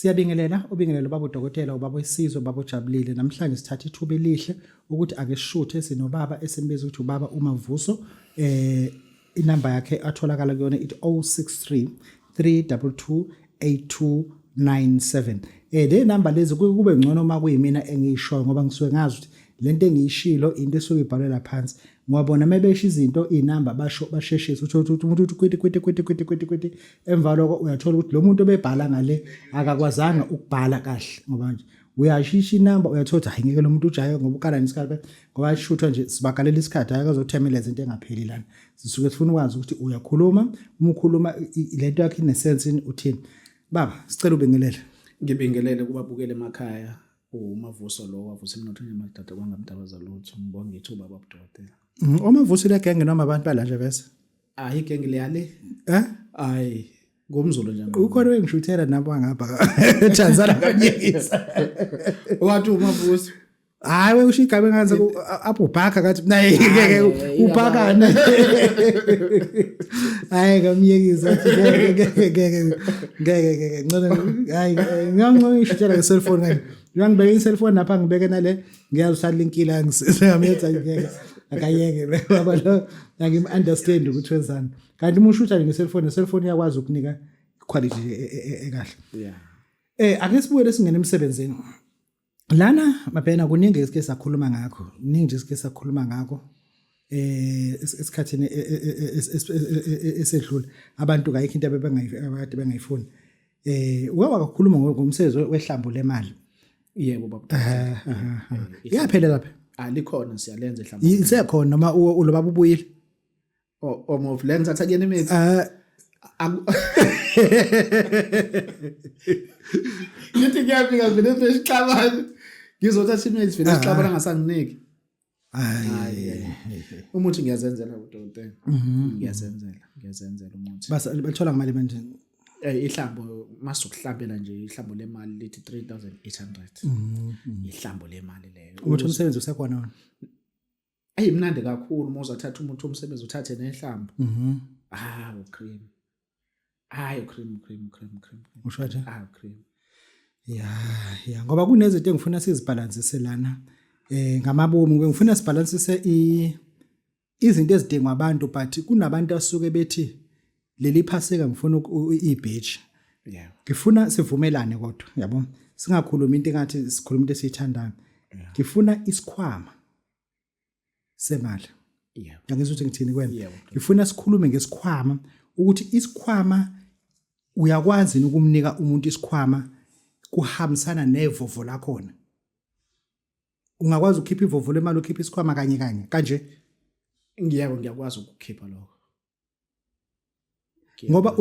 Siyabingelela ubingelelo baba udokotela ubaba Wesizwe baba uJabulile namhlanje sithatha ithuba elihle ukuthi ake sishuthe sinobaba esimbiza ukuthi ubaba uMavuso inamba yakhe atholakala kuyona it 063 322 8297 le number lezi kube ngcono uma kuyimina engiyishoyo ngoba ngisuke ngazi ukuthi lento engiyishilo into esuke ibhalwe phansi ngwabona mebesha izinto inamba basheshisa uthola ukuthi umuntu kwiti emva lokho uyathola ukuthi lo muntu obebhala ngale akakwazanga ukubhala kahle ngoba nje uyashisha inamba uyathola ukuthi hayi ngeke lo muntu ujaye ngoba ukala nesikhathi ngoba shuthwa nje sibakalela isikhathi akazothemela izinto engapheli lana sisuke sifuna ukwazi ukuthi uyakhuluma uma ukhuluma lento yakhe inesense uthini baba sicela ubingelele ngibingelele kubabukele emakhaya uMavuso lo wavusa emnotho ngemadada kwangamdabaza lutho ngibonga ithuba baba udokotela uMavuso le genge noma abantu bala nje bese hayi igenge leyale hayi ngomzulu nje ukhona wengishuthela nabo ngapha Tanzania kanyekisa wathi uMavuso hayi wekusho igaba engaze abubhaka kathi naye ngeke ubhakana hayi kamyekisa ngeke ngeke hayi ngamngishuthela ngeselfone ngeke ngibeke iselfone lapha ngibeke nale ngiyazi usalinkila ngiseyametha ngeke akayeke baba lo ngim understand ukuthi wenzani kanti uma ushutha ngeselfone iyakwazi ukunika quality ekahle ake sibuye lesingene emsebenzini lana mabhena kuningi esike sakhuluma ngakho kuningi nje esike sakhuluma ngakho esikhathini esedlule abantu kayikho into abebengayifuni bengayifuni uyawa kakhuluma ngomsebenzi wehlambu lemali yebo baba iyaphela lapha alikhona siyalenza ehlambu isekhona noma ulo baba ubuyile omof lenza thatha kuyena imithi ngithi ngiyafika vele sesixabana ngizothatha imithi vele sixabana ngasanginiki hayi umuthi ngiyazenzela udokotela ngiyazenzela umuthi basa bathola ngemali manje ihlambo masukuhlambela nje ihlambo lemali lithi 3800 ihlambo lemali leyo umuthi umsebenzi usekhona wona mnandi kakhulu uma uzathatha umuthi umsebenzi uthathe nehlambo cream cream usho nje cream ya ngoba kunezinto engifuna sizibalansise lana ngamabomu ngifuna sibalansise izinto ezidingwa abantu but kunabantu asuke bethi leli phaseka ngifuna ibeach ngifuna sivumelane kodwa yabo singakhuluma into engathi sikhuluma into esiyithandayo ngifuna isikhwama semali ngizwe ukuthi ngithini kwena ngifuna sikhulume ngesikhwama ukuthi isikhwama uyakwazi ukumnika umuntu isikhwama kuhambisana nevovo lakhona ungakwazi ukukhipha ivovo lemali ukhipha isikhwama kanye kanje ngiyakwazi ukukhipha lokho ngoba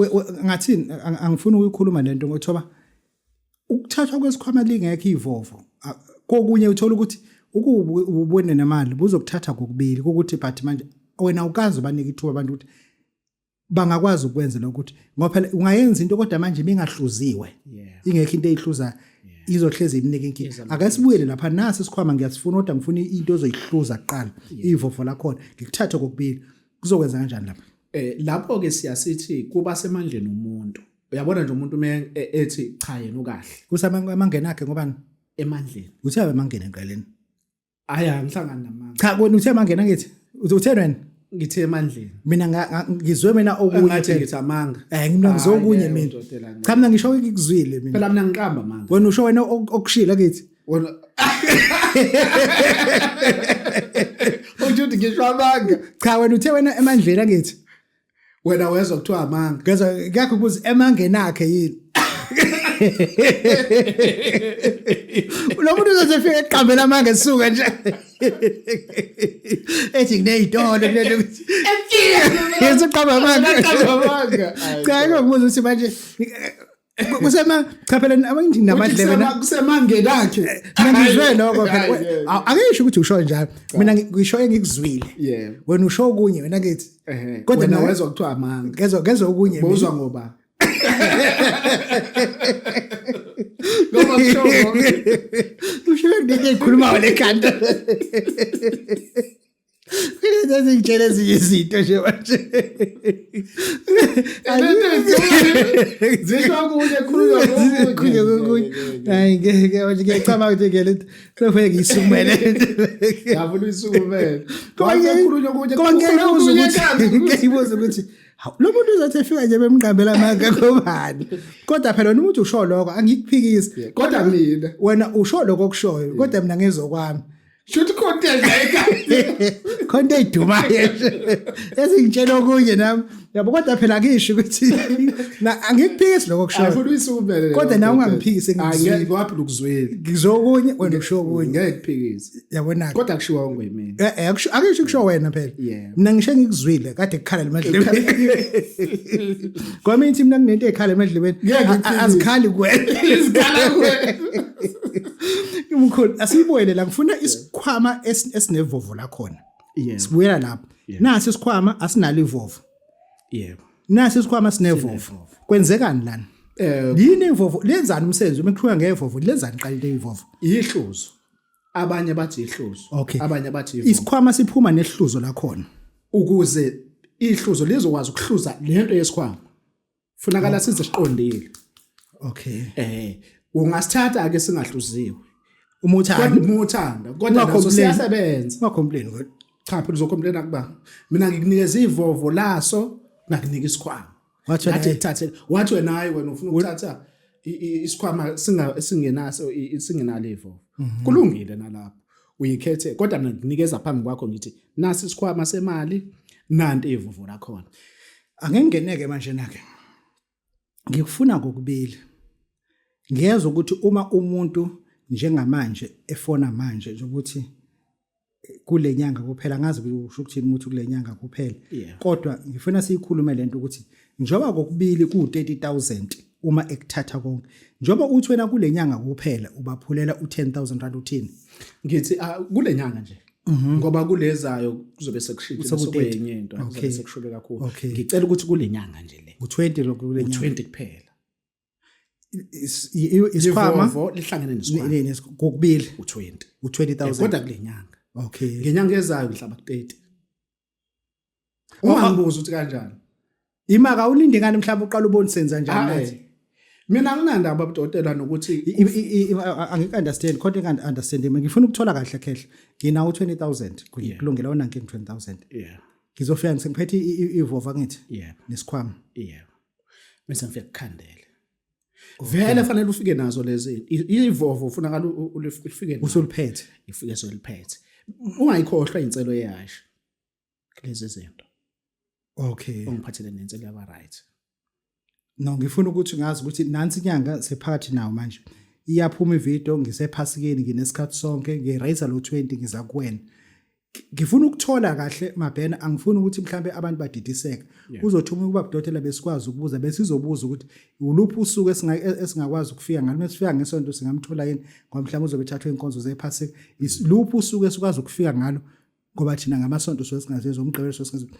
ngathini angifuni ukuyikhuluma lento ngothoba ukuthathwa kwesikhwama lingekho ivovo kokunye uthola ukuthi ukubone nemali buzokuthatha kokubili ukuthi but manje wena ukazi ubanika ithuba abantu ukuthi bangakwazi ukwenza lokuthi ngoba phela ungayenza into kodwa manje bingahluziwe ingekho into eyihluza izohleze imnike inkinga akasibuyele lapha nasi isikhwama ngiyasifuna kodwa ngifuna into ozoyihluza kuqala ivovo lakhona ngikuthathe kokubili kuzokwenza kanjani lapha lapho ke siyasithi kuba semandleni umuntu uyabona nje umuntu ethi cha yena ukahle kusamangena akhe ngobani emandleni uthe amangena enqaleni aya ngihlangana namanga cha wena uthe amangena ngithi uthe wena ngithe emandleni mina ngizwe mina okunye ngathi ngithi amanga mina ngizokunye mina cha mina ngisho ngikuzwile mina phela mina ngiqamba manga wena usho wena okushila kithi wena ujuthi ngisho amanga cha wena uthe wena emandleni akithi wena wezwa kuthiwa amanga ngezwa ngakho kuthi emangena akhe yini lo muntu uzofika eqambela amanga esuka nje ethi kuneyitolo ukuthi yenza uqamba amanga cha ngokubuza ukuthi manje kusema cha phela abangithi namadlebe na kusemangena akhe ngizwe lokho phela akisho ukuthi usho njalo mina ngisho engikuzwile wena usho okunye wena ngithi kodwa nawezwa kuthiwa amanga ngezwe okunye uzwa ngoba ngoba kusho ushilo ngeke ikhuluma le kanto Ngitshela ezinye izinto nje manje. Zisho kunye khulunywa Kunye. Hayi ngeke manje ngiyacabanga nje ngeke kufanele ngisukumele. Yabona isukumele. Khulunywa ngibuza ukuthi lo muntu uzothi efika nje bemqambela amanga kobani. Kodwa phela wena umuntu usho lokho angikuphikisi. Kodwa mina Wena usho lokho okushoyo kodwa mina ngezokwami. shothi content ekhaya. Content idumayo. Esingitshela okunye nami. Yabo kodwa phela akisho ukuthi angikuphikisi lokho okushoyo. Afuna isukumele. Kodwa nawe ungangiphikisi ngizwe. Angeke wapi lokuzwela. Ngizokunye wena usho okunye. Ngeke kuphikisi. Yabona. Kodwa kushiwa ongwemini. Akisho kusho wena phela. Mina ngisho ngikuzwile kade kukhala emadlebeni. Kwami ithi mina kunento ekhala emadlebeni. Azikhali kuwena. Isikhala kuwena. Umkhulu asiyibuyele la ngifuna isikhwama esinevovo la khona. Yebo. Sibuyela lapha. Nasi isikhwama asinalo ivovo. Yebo. Nasi isikhwama sinevovo. Kwenzekani lana? Yini ivovo? Lenzani umsebenzi uma kukhulunywa ngevovo? Lenzani qale ivovo? Ihluzo. Abanye bathi ihluzo. Okay. Abanye bathi ivovo. Isikhwama siphuma nehluzo la khona. Ukuze ihluzo lizokwazi ukuhluza lento yesikhwama. Funakala size siqondile. Okay. Ungasithatha ake singahluziwe. Umuthanda. Umuthanda. Kodwa naso siyasebenza. Ungacomplain kodwa. Cha phela uzocomplaina kuba. Mina ngikunikeza ivovo laso, ngakunika isikhwama. Wathi thathe wathi wena hayi wena ufuna ukuthatha isikhwama singenaso singenalo ivovo. Kulungile nalapho. Uyikhethe kodwa mina ngikunikeza phambi kwakho ngithi nasi isikhwama semali nanti ivovo lakhona. Angengeneke manje nake. Ngikufuna kokubili. Ngiyeza ukuthi uma umuntu njengamanje efona manje ukuthi kule nyanga kuphela ngazi usho ukuthini umuntu kule nyanga kuphela kodwa ngifuna siyikhulume lento ukuthi njoba kokubili ku30,000 uma ekuthatha konke njoba uthi wena kule nyanga kuphela ubaphulela u10,000 rand uthini ngithi kule nyanga nje ngoba kulezayo kuzobe sekushintshile sokwenye into kuzobe sekushule kakhulu ngicela ukuthi kule nyanga nje le u20 lokule nyanga u20 kuphela isikhwama lihlangene nesikhwama kokubili u20,000 kodwa kule nyanga okay ngenyanga ezayo mhlaba ku30 ungangibuza uthi kanjani imaka ulinde ngani mhlawumbe uqala ubone senza njani nathi mina nginandaba abadokotela nokuthi angik-understand kodwa engi-understand ngifuna ukuthola kahle khehle nginawo 20,000 kulungela wona ngingi 20,000 ngizofika ngisengiphethe ivova ngithi nesikhwama bese ngifika ukukhandela vele fanele ufike nazo lezi ivovo ufunakala ufike usuliphethe ifike soliphethe ungayikhohlwa inselo yeyasha lezi zinto okay ungiphathele nenselo yaba right no ngifuna ukuthi ngazi ukuthi nansi inyanga sephakathi nawo manje iyaphuma ivideo ngisephasikeni nginesikhathi sonke ngiraise lo 20 ngiza kuwena ngifuna ukuthola kahle mabhena angifuni ukuthi mhlambe abantu badidiseke uzothuma ukuba udokotela besikwazi ukubuza besizobuza ukuthi uluphi usuku esingakwazi ukufika ngalo mesifika ngesonto singamthola yini ngoba mhlawumbe uzobe ethathwe inkonzo zephasika iluphi usuku esikwazi ukufika ngalo ngoba thina ngamasonto sosingazenza umgqibelo sosingazenza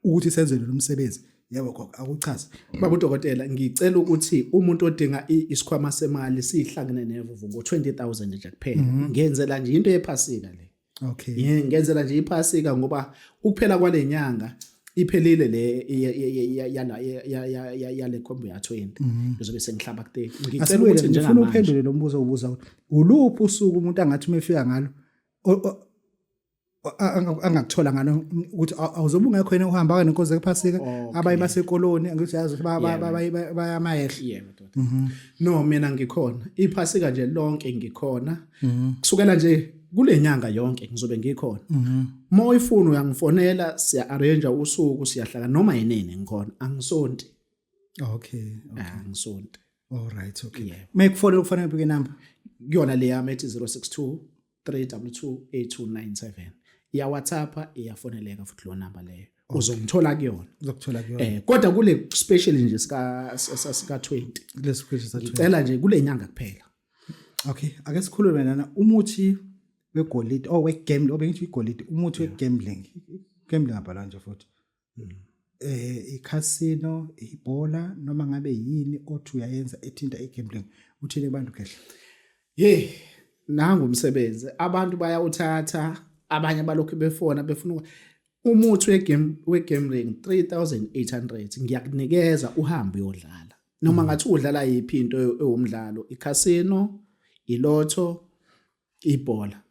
ukuthi senze lo msebenzi yebo gogo akuchaza baba udokotela ngicela ukuthi umuntu odinga isikhwama semali sihlangene nevuvu ngo20,000 nje kuphela ngenzela nje into yephasika le okay ngenzela nje iphasika ngoba ukuphela kwale nyanga iphelile le yale khombo ya20 ngizobe sengihlaba ku30 ngicela ukuthi nje ngifuna uphendule lo mbuzo ubuza uluphi usuku umuntu angathi mefika ngalo angakuthola ngalo ukuthi awuzobe ungekho yena uhamba nenkonzo yephasika abayi basekoloni ngithi yazi bayamayehla yebo no mina ngikhona iphasika nje lonke ngikhona kusukela nje kule nyanga yonke ngizobe ngikhona uma uyifuna uyangifonela siya arrange usuku siyahlala noma yinene ngikhona angisonti okay angisonti all right okay mekufonela kufanele ubike number kuyona le yami ethi 062 322 8297 ya WhatsApp iyafoneleka futhi lo number leyo uzongithola kuyona kodwa kule special nje sika 20 kule special sa 20 ngicela nje kule nyanga kuphela okay ake sikhulume lana umuthi wegolide wegambling obengithi igolide umuthi wegambling abhala nje futhi i-casino ibhola noma ngabe yini othi uyayenza ethinta igambling uthini kubantu kahle nangu umsebenzi abantu bayawuthatha abanye balokho befuna umuthi wegambling 3800 ngiyakunikeza uhambe uyodlala noma ngathi udlala yiphi into ewumdlalo icasino ilotto ibhola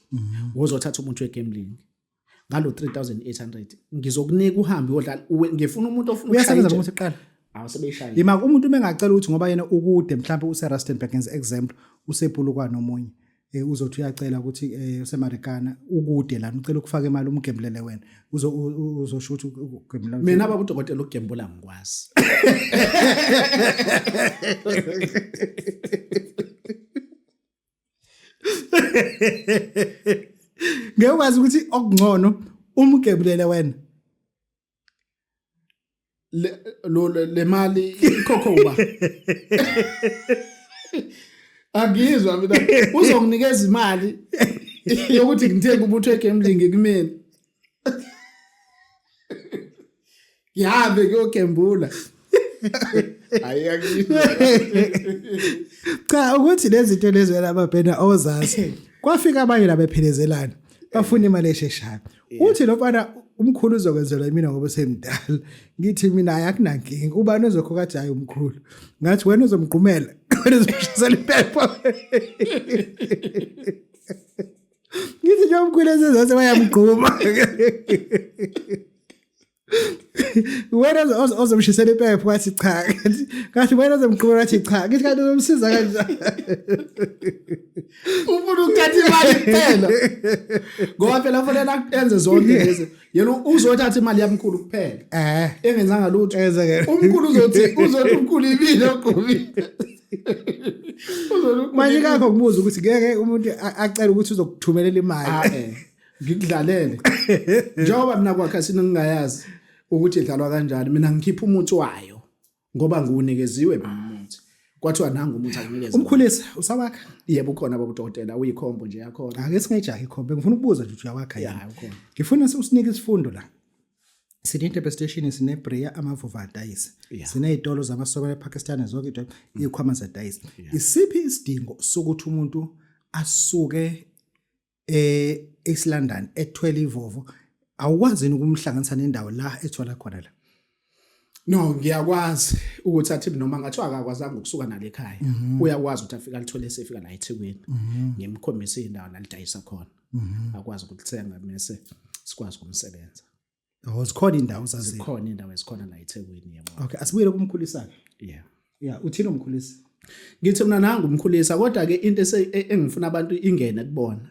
uzothatha umuthi wegambling ngalo 3800 ngizokunika uhambe uyodlala ngifuna umuntu ofuna uyasebenza ngokuthi qala awusebeshaya yima umuntu bengacela ukuthi ngoba yena ukude mhlawumbe useRustenburg as example usepulukwana nomunye uzothi uyacela ukuthi useMarikana ukude lana ucela ukufaka imali umgembulele wena uzosho ukuthi ugembula mina baba udokotela ukugembula ngikwazi ngekwazi ukuthi okungcono umgembulele wena le mali ikhokhoba Agizwa mina uzonginikeza imali yokuthi ngithenga umuthi wegambling kumina. Yabe ngiyogembula. Ayakizwa. Cha ukuthi lezi zinto lezi wena ababhena ozazi. Kwafika abanye labephelezelayo. Bafuna imali esheshayo. Uthi lo mfana umkhulu uzokwenzelwa mina ngoba semdala. Ngithi mina ayakunankinga. Ubani ozokhokha athi hayi umkhulu. Ngathi wena uzomgqumela. Wena uzoshisela iphepha. Ngithi nje umkhulu ezizose bayamgquma. Wena ozomshisela iphepha wathi cha. Ngathi wena ozomgqumela wathi cha. Ngithi kanti uzomsiza kanjani? Ufuna ukuthatha imali kuphela. Ngoba phela kufanele enze zonke lezi. Yena uzothatha imali yamkhulu kuphela. Engenzanga lutho. Umkhulu uzothi umkhulu ibile ogqumile. Manje kakho kubuza ukuthi ngeke umuntu acela ukuthi uzokuthumelela imali. Ngikudlalele. Njengoba mina kwakhe sinengayazi ukuthi idlalwa kanjani mina ngikhipha umuthi wayo ngoba ngiunikeziwe umuthi. Kwathiwa nanga umuthi akunikeza. Umkhulisa usawakha? Yebo ukhona babudokotela uyikhombo nje yakhona. Ake singejahi ikhombo. Ngifuna ukubuza nje ukuthi uyawakha yini. Ya ukhona. Ngifuna usinike isifundo la. Sine station sine Bria amavuva adayisa. Sine izitolo zamasoko ePakistan zonke into ikhwama zadayisa. Isiphi isidingo sokuthi umuntu asuke east London ethwele ivovo awukwazi ukumhlanganisa nendawo la ethola khona la? No ngiyakwazi ukuthi athi noma ngathiwa akakwazanga ukusuka nale ekhaya uyakwazi ukuthi afike alithole sefika la eThekwini ngimkhombisa indawo la lidayisa khona akwazi ukuthenga bese sikwazi ukumsebenza. Zikhona indawo zazi. Zikhona indawo ezikhona la eThekwini yebo. Okay asibuyele kumkhulisa. Yeah Uthini umkhulisa? Ngithi mina nanga umkhulisa kodwa ke into engifuna abantu ingene kubona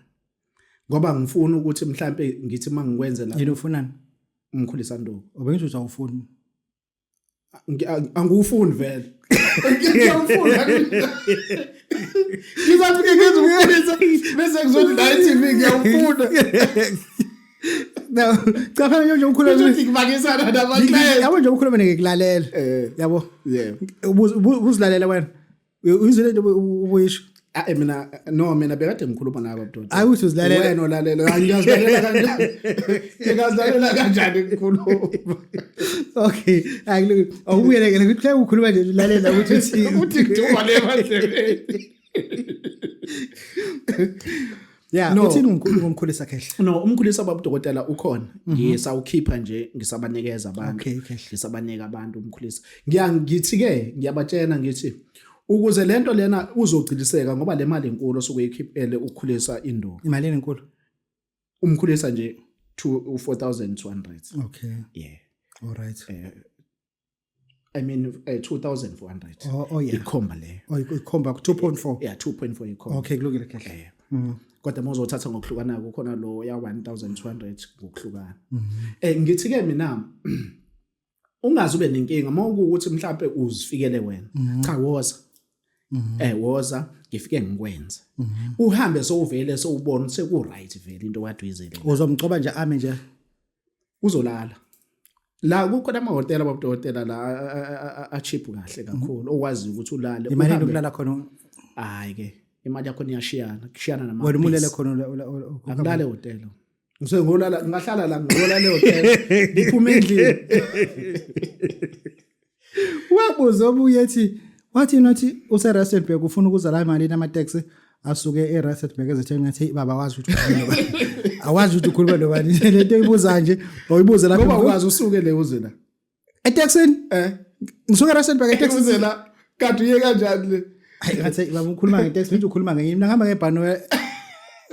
ngoba ngifuna ukuthi mhlambe ngithi mangikwenze la yini ufunani umkhulisa ndo obengithi uzawufuna angufuni vele ngiyafuna ngizafike ngenza umkhulisa bese ngizothi la TV ngiyafuna no cha phela nje umkhulisa ukuthi ngibakisana nabaclient yabo nje umkhuluma ngikulalela yabo ubuzilalela wena uyizwe into ubuyisho mina mina bekade ngikhuluma nabo abadodana hayi uthi uzilalela wena olalela ngiyazilalela kanjani ngiyazilalela kanjani ngikhuluma okay akulungile awubuyelekele ukuthi hle ukhuluma nje ulalela ukuthi uthi ngithuba le mandlebeni uthini umkhulisa kehle no umkhulisa babudokotela ukhona ngisawukhipha nje ngisabanikeza abantu ngisabanika abantu umkhulisa ngithi ke ngiyabatshena ngithi ukuze lento lena uzogciliseka ngoba le mali enkulu osukuyikhiphele ukukhulisa indoda imali enkulu umkhulisa nje 4200 okay yeah all right I mean 2400 ikhomba leyo ikhomba 2.4 yeah 2.4 ikhomba okay kulungile kahle kodwa mawuzothatha ngokuhlukana kukhona lo ya 1200 ngokuhlukana ngithi ke mina ungazi ube nenkinga mawukuthi mhlawumbe uzifikele wena cha woza woza ngifike ngikwenza uhambe sowuvele sowubona seku right vele into wadu izele uzomcoba nje ame nje uzolala la kukhona amahotela abadokotela la a cheap kahle kakhulu okwazi ukuthi ulale imali yokulala khona hayi ke imali yakho kushiyana nama wena umulele khona akulale hotel ngizengolala ngahlala la ngolala hotel ngiphume endlini wabuza obuye ethi wathi nothi useRustenburg ufuna ukuza la imali nama taxi asuke eRustenburg ezethe ngathi baba awazi ukuthi ukhuluma nobani awazi ukuthi ukhuluma nobani lento ibuza nje oyibuze lapha ngoba ukwazi usuke le uze la eTexan ngisuka eRustenburg eTexan uze la kanti uye kanjani le hayi ngathi baba ukhuluma ngeTexan uthi ukhuluma ngenye mina ngihamba ngebhanoyi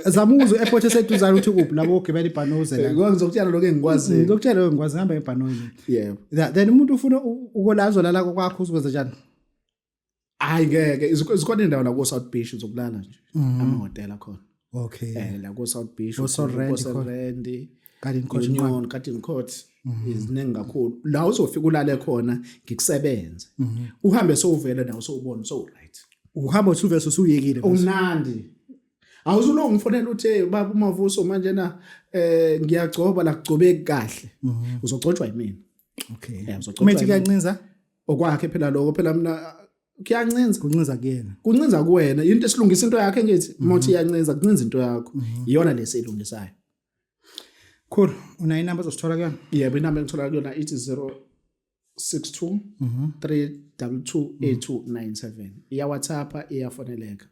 zamuzo airport eseduzana uthi kuphi labo ogibela ibhanoyi uze la ngoba ngizokutshela lokho engikwazi ngizokutshela lokho ngikwazi ngihamba ngebhanoyi yebo then umuntu ufuna ukolazo la kwakho uzokwenza njani hayi ngeke izikhona indawo la ku South Beach uzokulala nje amahotela khona okay la ku South Beach Rand Garden Court iziningi kakhulu la uzofika ulale khona ngikusebenze uhambe sowuvela nawo sowubona so right uhamba uthuve usuyekile umnandi awuzulo ngifonela uthe baba uMavuso manje na ngiyagcoba la kugcobeki kahle uzogcotshwa yimina okay umethi kuyancinza okwakhe phela lokho phela mina kuyancinza kuncinza kuyena kuncinza kuwena into esilungisa into yakhe ngithi mothi iyancinza kuncinza into yakho iyona lesiyilungisayo cool una inamba zosithola kuyona yebo inamba engithola kuyona ithi 062 3228297 iya WhatsApp iyafoneleka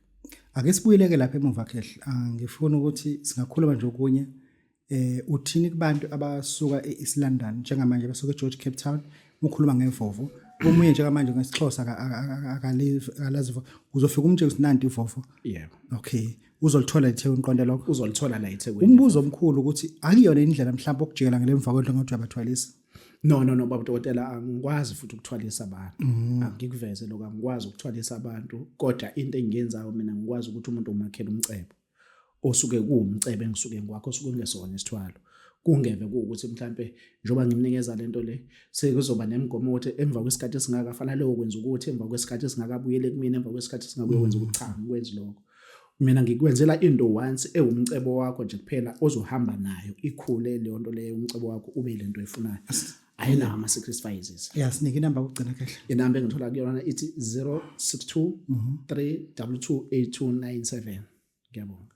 ake sibuyeleke lapha emuva khehle ngifuna ukuthi singakhuluma nje okunye uthini kubantu abasuka eEast London njengamanje basuka eGeorge Cape Town ukhuluma ngevovo omunye njengamanje ngesixhosa akalazi uzofika umtshela usinanti ivovo yebo okay uzolithola eThekwini uqonde lokho uzolithola la eThekwini umbuzo omkhulu ukuthi akuyona indlela mhlawumbe okujikela ngelemva kwento ngathi uyabathwalisa no baba dokotela angikwazi futhi ukuthwalisa abantu angikuveze lokho angikwazi ukuthwalisa abantu kodwa into engiyenzayo mina ngikwazi ukuthi umuntu umakhela umcebo osuke kuumcebo engisuke ngwakho osuke ngesona isithwalo kungeve ukuthi mhlambe njoba ngimnikeza lento le sekuzoba nemigomo ukuthi emva kwesikhathi esingakafana leyo kwenza ukuthi emva kwesikhathi esingakabuyele kumina emva kwesikhathi singakwenza ukuthi cha ngikwenza lokho mina ngikwenzela into once ewumcebo wakho nje kuphela ozohamba nayo ikhule leyo nto leyo umcebo wakho ube lento efunayo ayina ama sacrifices sinika inamba ukugcina kahle inamba engithola kuyona ithi 062 3228297 ngiyabonga